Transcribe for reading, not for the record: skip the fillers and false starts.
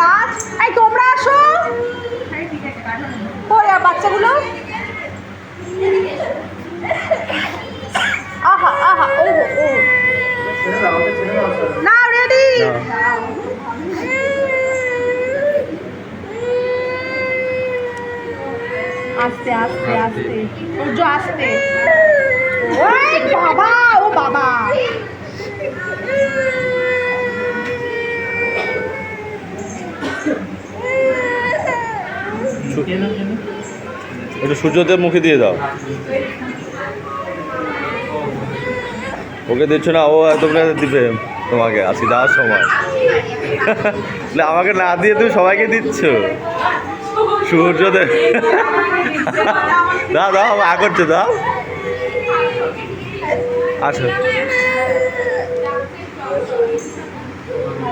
কাজ এই তোমরা আসো। ওই বাচ্চাগুলো আহা আহা ও ও না রেডি। আস্তে আস্তে আস্তে সূর্য আস্তে। ওই বাবা ও বাবা একটু সূর্যদেব মুখে দিয়ে দাও। ওকে দিচ্ছ না, ও একদম দিবে তোমাকে আজকে যাওয়ার সময়। আমাকে না দিয়ে তুমি সবাইকে দিচ্ছ। সূর্যদেব দাও দাও করছো দাও। আচ্ছা